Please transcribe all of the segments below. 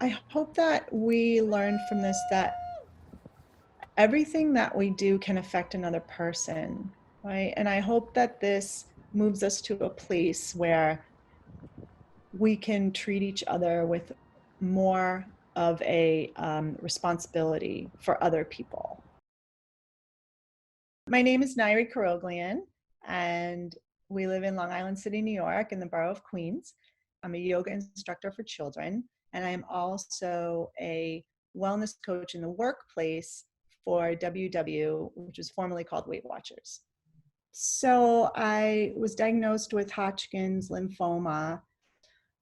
I hope that we learn from this that everything that we do can affect another person, right? And I hope that this moves us to a place where we can treat each other with more of a responsibility for other people. My name is Nairi Karoglian, and we live in Long Island City, New York, in the borough of Queens. I'm a yoga instructor for children, and I'm also a wellness coach in the workplace for WW, which was formerly called Weight Watchers. So I was diagnosed with Hodgkin's lymphoma,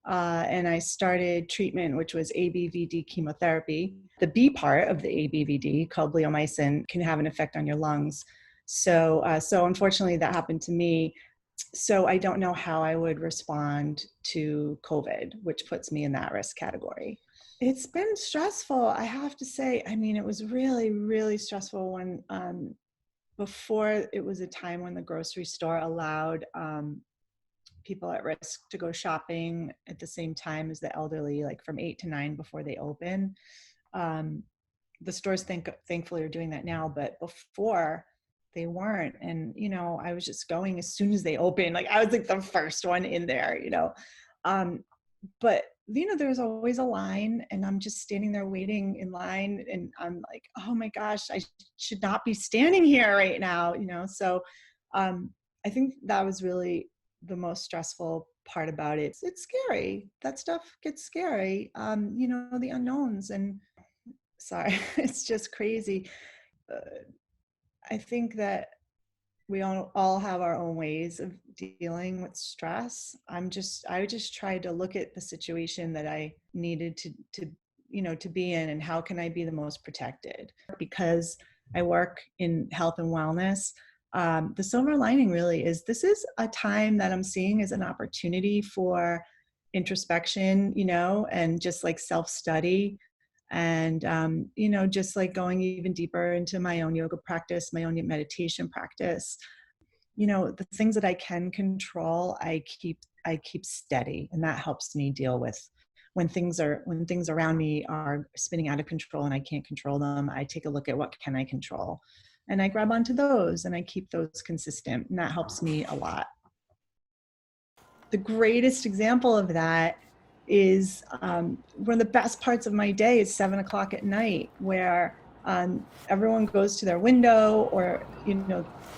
and I started treatment, which was ABVD chemotherapy. The B part of the ABVD, called bleomycin, can have an effect on your lungs. So unfortunately, that happened to me. So I don't know how I would respond to COVID, which puts me in that risk category. It's been stressful, I have to say. I mean, it was really, really stressful when before it was a time when the grocery store allowed people at risk to go shopping at the same time as the elderly, like from 8 to 9 before they open. The stores thankfully are doing that now, but before they weren't. And, I was just going as soon as they opened. Like I was like the first one in there, but there's always a line, and I'm just standing there waiting in line, and I'm like, oh my gosh, I should not be standing here right now, So I think that was really the most stressful part about it. It's scary. That stuff gets scary. The unknowns, and sorry, it's just crazy. I think that we all have our own ways of dealing with stress. I just tried to look at the situation that I needed to be in, and how can I be the most protected? Because I work in health and wellness, the silver lining really is this is a time that I'm seeing as an opportunity for introspection, and just like self-study, and just like going even deeper into my own yoga practice, my own meditation practice. The things that I can control, I keep steady, and that helps me deal with when things around me are spinning out of control and I can't control them. I take a look at what can I control, and I grab onto those, and I keep those consistent, and that helps me a lot. The greatest example of that is one of the best parts of my day is 7 o'clock at night, where everyone goes to their window, or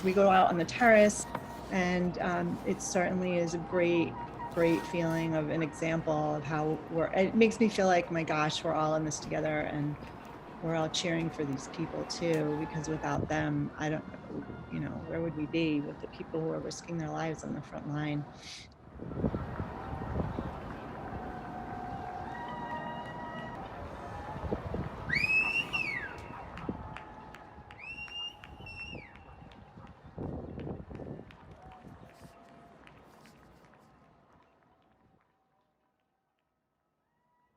we go out on the terrace, and it certainly is a great feeling of an example of how it makes me feel like, my gosh, we're all in this together, and we're all cheering for these people too, because without them, I don't, where would we be with the people who are risking their lives on the front line?